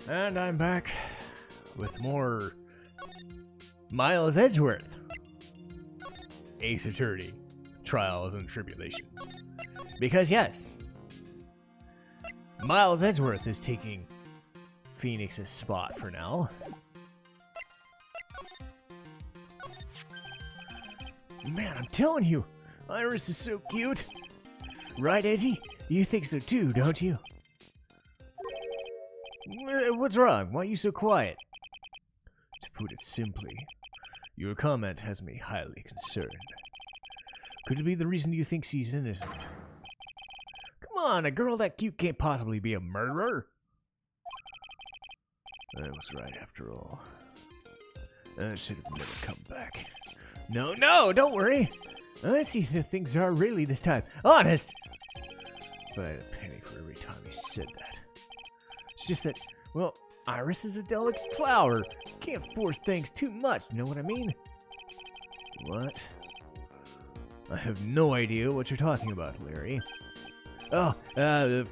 And I'm back with more Miles Edgeworth, Ace Attorney, Trials and Tribulations. Because yes, Miles Edgeworth is taking Phoenix's spot for now. Man, I'm telling you, Iris is so cute. Right, Edgy? You think so too, don't you? What's wrong? Why are you so quiet? To put it simply, your comment has me highly concerned. Could it be the reason you think she's innocent? Come on, a girl that cute can't possibly be a murderer. I was right after all. I should have never come back. No, don't worry. I see that things are really this time. Honest! If I had a penny for every time he said that. It's just that, well, Iris is a delicate flower. Can't force things too much, you know what I mean? What? I have no idea what you're talking about, Larry. Oh,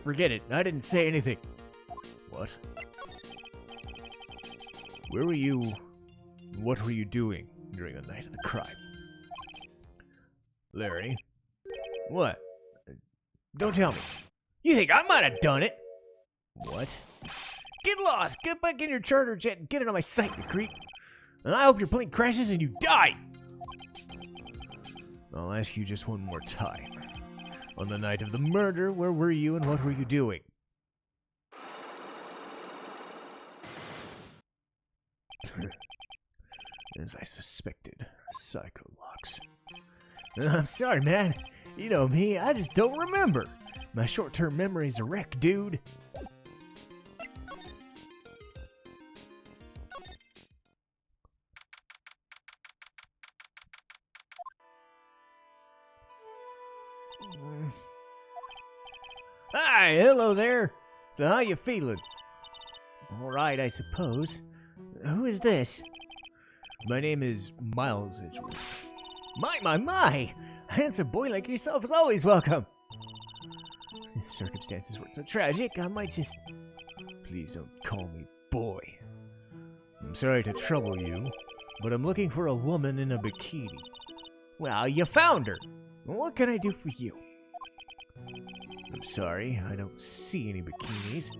forget it. I didn't say anything. What? Where were you? What were you doing during the night of the crime? Larry? What? Don't tell me. You think I might have done it? What? Get lost! Get back in your charter jet and get it on my sight, you creep! And I hope your plane crashes and you die! I'll ask you just one more time. On the night of the murder, where were you and what were you doing? As I suspected, Psycho locks. I'm sorry, man. You know me, I just don't remember. My short-term memory's a wreck, dude. Hi, hello there. So how you feeling? All right, I suppose. Who is this? My name is Miles Edgeworth. My! A handsome boy like yourself is always welcome. If circumstances weren't so tragic, I might just... Please don't call me boy. I'm sorry to trouble you, but I'm looking for a woman in a bikini. Well, you found her. What can I do for you? I'm sorry, I don't see any bikinis.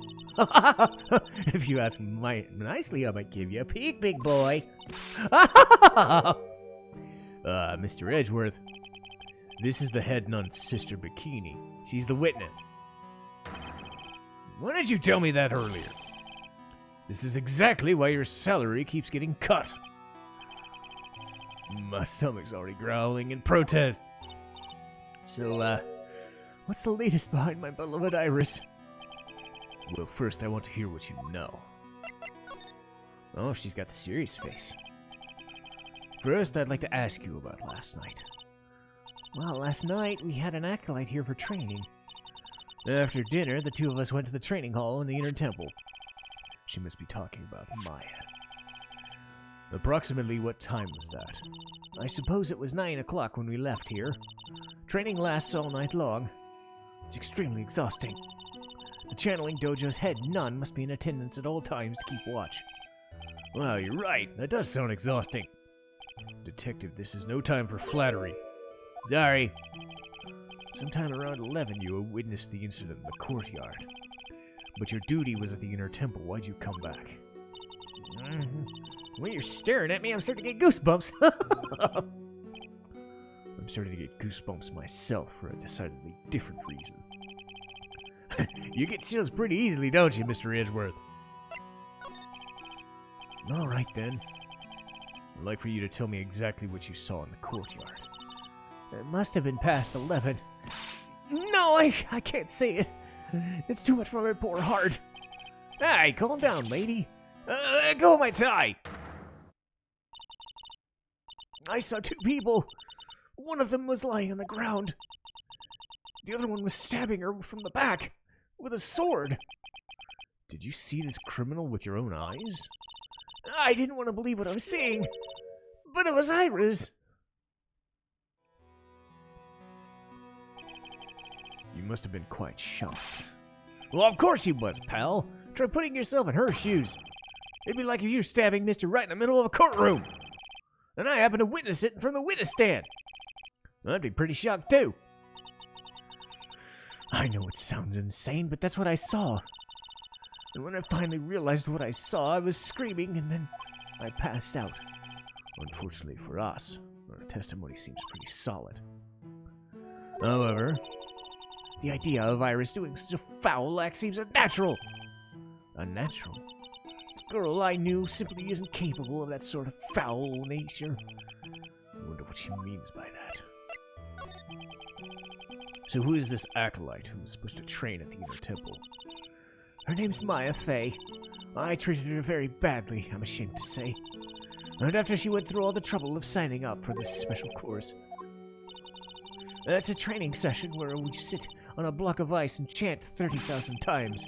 If you ask nicely, I might give you a peek, big boy. Mr. Edgeworth, this is the head nun's sister Bikini. She's the witness. Why didn't you tell me that earlier? This is exactly why your salary keeps getting cut. My stomach's already growling in protest. So, what's the latest behind my beloved Iris? Well, first I want to hear what you know. Oh, she's got the serious face. First, I'd like to ask you about last night. Well, last night we had an acolyte here for training. After dinner, the two of us went to the training hall in the inner temple. She must be talking about Maya. Approximately what time was that? I suppose it was 9 o'clock when we left here. Training lasts all night long. It's extremely exhausting. The channeling dojo's head nun must be in attendance at all times to keep watch. Wow, you're right. That does sound exhausting. Detective, this is no time for flattery. Sorry. Sometime around 11, you witnessed the incident in the courtyard. But your duty was at the inner temple. Why'd you come back? When you're staring at me, I'm starting to get goosebumps. I'm starting to get goosebumps myself for a decidedly different reason. You get chills pretty easily, don't you, Mr. Edgeworth? All right, then. I'd like for you to tell me exactly what you saw in the courtyard. It must have been past 11. No, I can't say it. It's too much for my poor heart. Hey, calm down, lady. Let go of my tie. I saw two people. One of them was lying on the ground. The other one was stabbing her from the back with a sword. Did you see this criminal with your own eyes? I didn't want to believe what I was seeing, but it was Iris. You must have been quite shocked. Well, of course he was, pal. Try putting yourself in her shoes. It'd be like if you were stabbing Mr. Wright in the middle of a courtroom. And I happen to witness it from the witness stand. I'd be pretty shocked, too. I know it sounds insane, but that's what I saw. And when I finally realized what I saw, I was screaming, and then I passed out. Unfortunately for us, our testimony seems pretty solid. However, the idea of Iris doing such a foul act seems unnatural. Unnatural? The girl I knew simply isn't capable of that sort of foul nature. I wonder what she means by that. So who is this acolyte who was supposed to train at the Inner Temple? Her name's Maya Fey. I treated her very badly, I'm ashamed to say. And after she went through all the trouble of signing up for this special course. It's a training session where we sit on a block of ice and chant 30,000 times.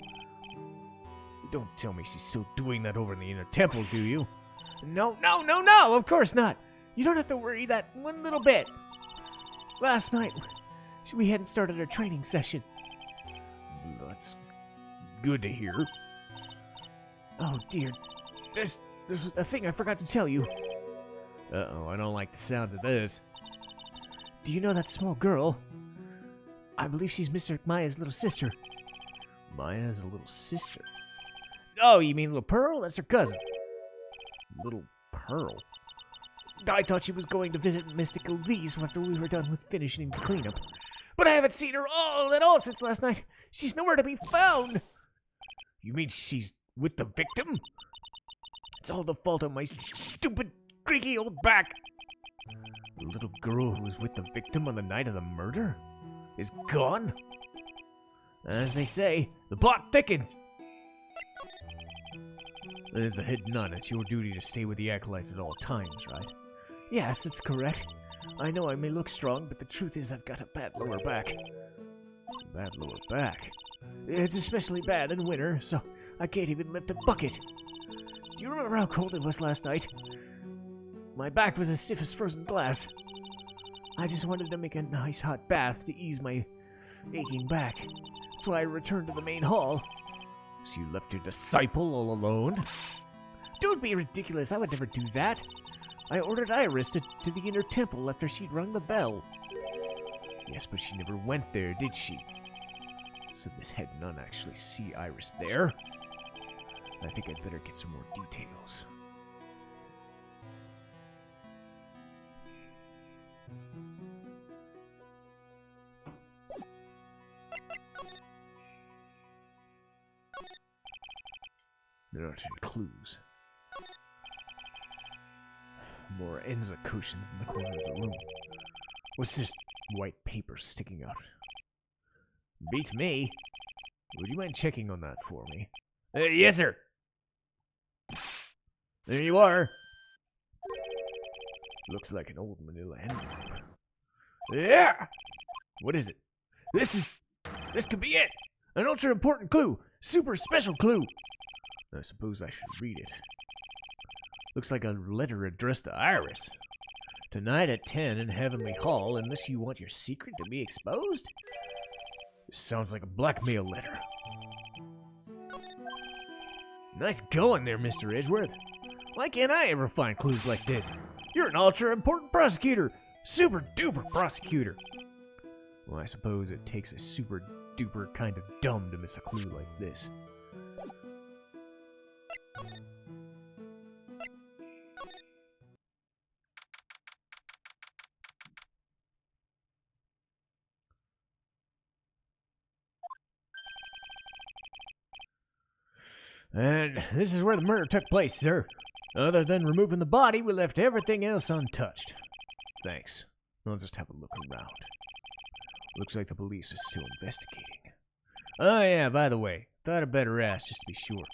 Don't tell me she's still doing that over in the Inner Temple, do you? No, of course not. You don't have to worry that one little bit. Last night, we hadn't started our training session. That's good to hear. Oh dear, there's a thing I forgot to tell you. Uh-oh, I don't like the sounds of this. Do you know that small girl? I believe she's Mr. Maya's little sister. Maya's little sister? Oh, you mean Little Pearl? That's her cousin. Little Pearl? I thought she was going to visit Mystical Lee's after we were done with finishing the cleanup. But I haven't seen her at all since last night. She's nowhere to be found. You mean she's with the victim? It's all the fault of my stupid, creaky old back. The little girl who was with the victim on the night of the murder is gone? As they say, the plot thickens. As the head nun, it's your duty to stay with the acolyte at all times, right? Yes, that's correct. I know I may look strong, but the truth is I've got a bad lower back. Bad lower back? It's especially bad in winter, so I can't even lift a bucket. Do you remember how cold it was last night? My back was as stiff as frozen glass. I just wanted to make a nice hot bath to ease my aching back. That's why I returned to the main hall. So you left your disciple all alone? Don't be ridiculous, I would never do that. I ordered Iris to the Inner Temple after she'd rung the bell. Yes, but she never went there, did she? So this head nun actually see Iris there? I think I'd better get some more details. There aren't any clues. More Nekochin's in the corner of the room. What's this white paper sticking out? Beats me. Would you mind checking on that for me? Yes, sir. There you are. Looks like an old manila envelope. Yeah! What is it? This could be it! An ultra important clue! Super special clue! I suppose I should read it. Looks like a letter addressed to Iris. Tonight at 10 in Heavenly Hall, unless you want your secret to be exposed? This sounds like a blackmail letter. Nice going there, Mr. Edgeworth. Why can't I ever find clues like this? You're an ultra-important prosecutor. Super-duper prosecutor. Well, I suppose it takes a super-duper kind of dumb to miss a clue like this. And this is where the murder took place, sir. Other than removing the body, we left everything else untouched. Thanks. I'll just have a look around. Looks like the police are still investigating. Oh yeah, by the way, thought I'd better ask just to be sure.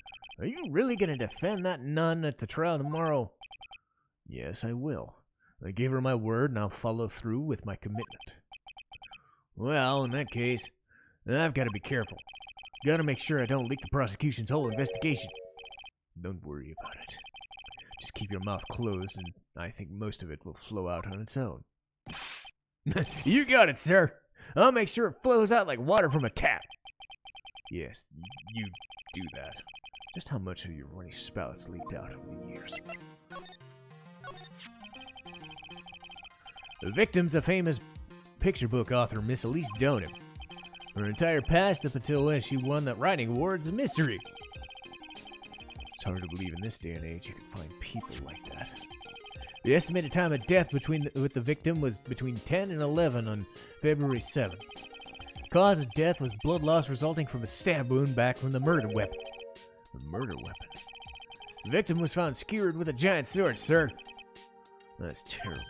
Are you really going to defend that nun at the trial tomorrow? Yes, I will. I gave her my word and I'll follow through with my commitment. Well, in that case, I've got to be careful. Gotta make sure I don't leak the prosecution's whole investigation. Don't worry about it. Just keep your mouth closed, and I think most of it will flow out on its own. You got it, sir. I'll make sure it flows out like water from a tap. Yes, you do that. Just how much of your runny spouts leaked out over the years? The victim's a famous picture book author, Miss Elise Donim. Her entire past up until when she won that writing award is a mystery. It's hard to believe in this day and age you can find people like that. The estimated time of death with the victim was between 10 and 11 on February 7th. Cause of death was blood loss resulting from a stab wound back from the murder weapon. The murder weapon? The victim was found skewered with a giant sword, sir. That's terrible.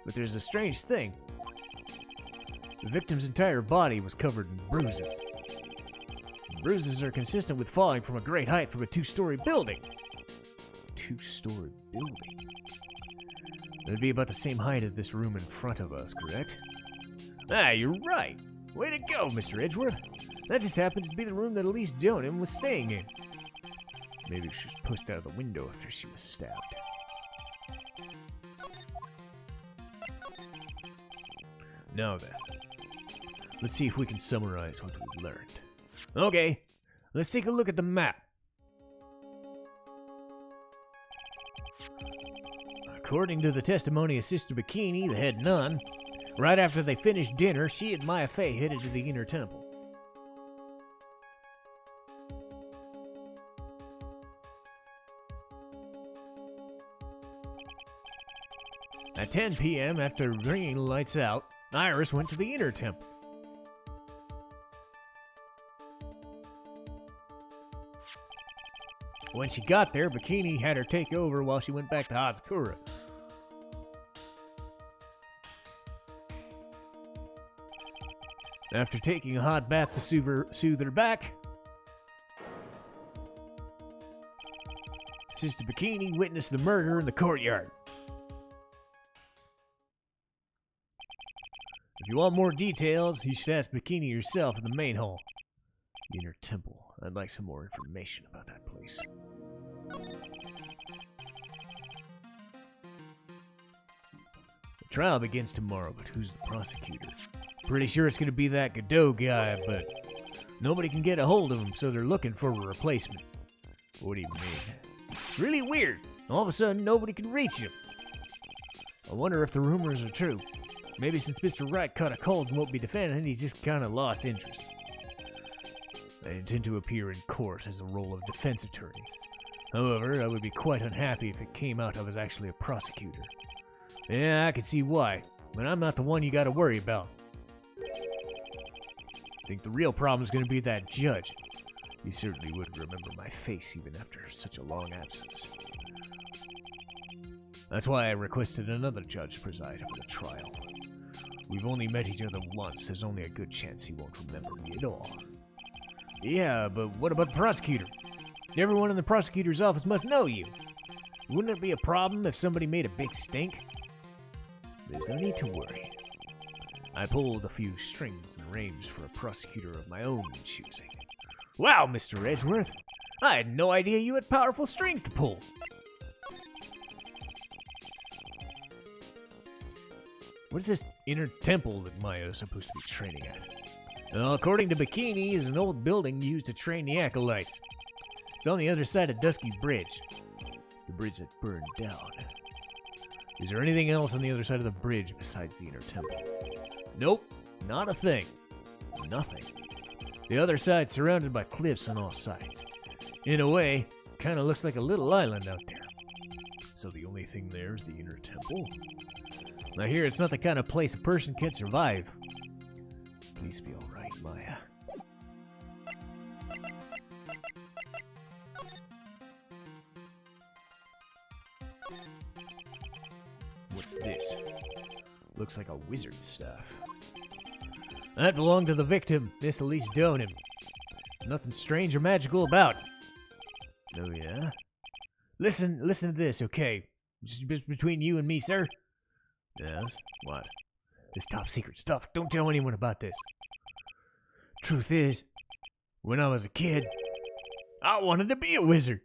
But there's a strange thing. The victim's entire body was covered in bruises. The bruises are consistent with falling from a great height from a 2-story building. 2-story building? That'd be about the same height as this room in front of us, correct? Ah, you're right. Way to go, Mr. Edgeworth. That just happens to be the room that Elise Donim was staying in. Maybe she was pushed out of the window after she was stabbed. Now then, let's see if we can summarize what we've learned. Okay, let's take a look at the map. According to the testimony of Sister Bikini, the head nun, right after they finished dinner, she and Maya Fey headed to the inner temple. At 10 p.m., after bringing the lights out, Iris went to the inner temple. When she got there, Bikini had her take over while she went back to Hazakura. After taking a hot bath to soothe her back, Sister Bikini witnessed the murder in the courtyard. If you want more details, you should ask Bikini yourself in the main hall. The inner temple. I'd like some more information about that place. The trial begins tomorrow, but who's the prosecutor? Pretty sure it's going to be that Godot guy, but nobody can get a hold of him, so they're looking for a replacement. What do you mean? It's really weird. All of a sudden, nobody can reach him. I wonder if the rumors are true. Maybe since Mr. Wright caught a cold and won't be defending, he's just kind of lost interest. I intend to appear in court as the role of defense attorney. However, I would be quite unhappy if it came out I was actually a prosecutor. Yeah, I can see why, but I'm not the one you gotta worry about. I think the real problem is going to be that judge. He certainly wouldn't remember my face even after such a long absence. That's why I requested another judge preside over the trial. We've only met each other once, there's only a good chance he won't remember me at all. Yeah, but what about the prosecutor? Everyone in the prosecutor's office must know you. Wouldn't it be a problem if somebody made a big stink? There's no need to worry. I pulled a few strings and arranged for a prosecutor of my own choosing. Wow, Mr. Edgeworth! I had no idea you had powerful strings to pull. What is this inner temple that Maya is supposed to be training at? Well, according to Bikini, is an old building used to train the acolytes. It's on the other side of Dusky Bridge. The bridge that burned down. Is there anything else on the other side of the bridge besides the inner temple? Nope, not a thing. Nothing. The other side's surrounded by cliffs on all sides. In a way, kind of looks like a little island out there. So the only thing there is the inner temple? I hear it's not the kind of place a person can survive. Please be alright, Maya. What's this? Looks like a wizard's staff. That belonged to the victim, Miss Elise Donim. Nothing strange or magical about it. Oh yeah? Listen to this, okay? Just between you and me, sir? Yes? What? This top secret stuff. Don't tell anyone about this. Truth is, when I was a kid, I wanted to be a wizard.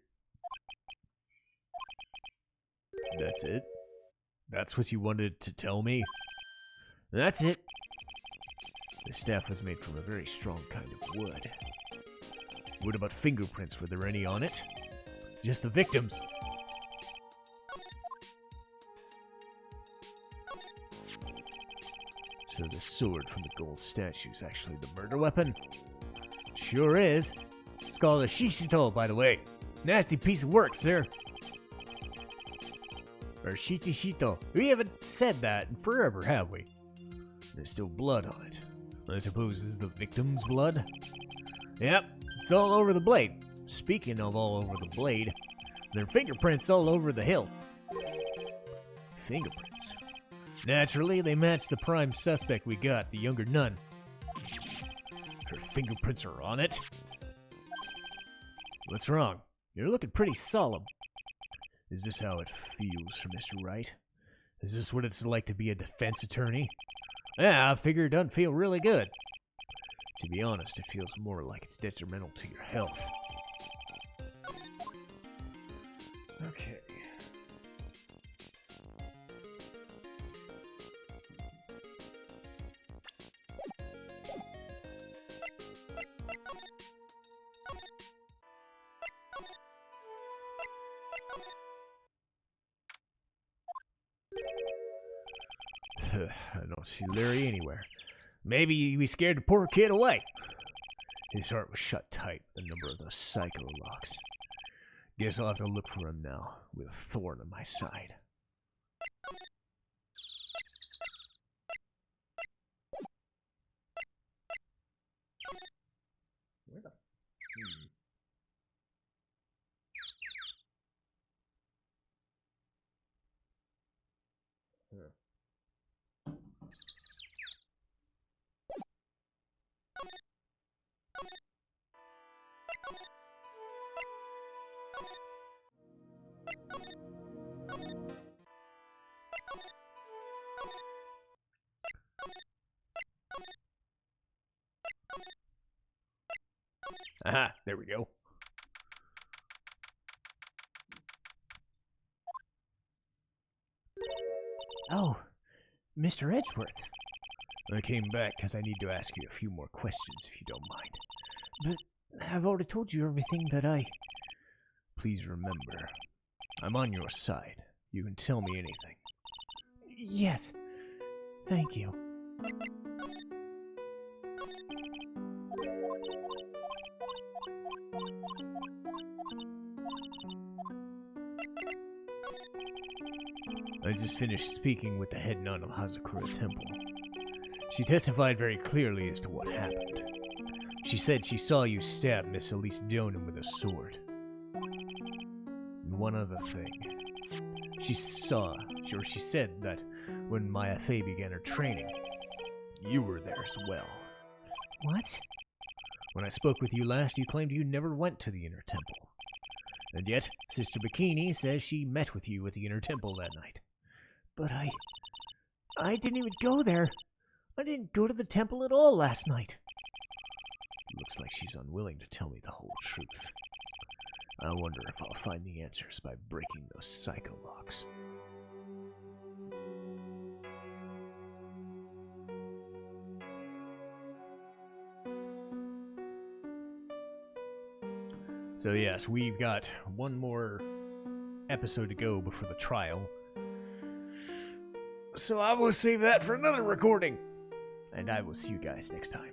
That's it? That's what you wanted to tell me? That's it. The staff was made from a very strong kind of wood. What about fingerprints? Were there any on it? Just the victims. So the sword from the gold statue is actually the murder weapon? Sure is. It's called a shishito, by the way. Nasty piece of work, sir. Or shitishito. We haven't said that in forever, have we? There's still blood on it. I suppose this is the victim's blood? Yep, it's all over the blade. Speaking of all over the blade, there are fingerprints all over the hill. Fingerprints? Naturally, they match the prime suspect we got, the younger nun. Her fingerprints are on it? What's wrong? You're looking pretty solemn. Is this how it feels for Mr. Wright? Is this what it's like to be a defense attorney? Yeah, I figure it doesn't feel really good. To be honest, it feels more like it's detrimental to your health. Okay. I don't see Larry anywhere. Maybe we scared the poor kid away. His heart was shut tight with a number of those psycho locks. Guess I'll have to look for him now, with a thorn on my side. Where the... Aha, there we go. Oh, Mr. Edgeworth. I came back because I need to ask you a few more questions, if you don't mind. But I've already told you everything that I... Please remember, I'm on your side. You can tell me anything. Yes, thank you. I just finished speaking with the head nun of Hazakura Temple. She testified very clearly as to what happened. She said she saw you stab Miss Elise Donan with a sword. And one other thing. She said that when Maya Fey began her training, you were there as well. What? When I spoke with you last, you claimed you never went to the Inner Temple. And yet, Sister Bikini says she met with you at the Inner Temple that night. But I didn't even go there. I didn't go to the temple at all last night. Looks like she's unwilling to tell me the whole truth. I wonder if I'll find the answers by breaking those psycho locks. So yes, we've got one more episode to go before the trial. So I will save that for another recording. And I will see you guys next time.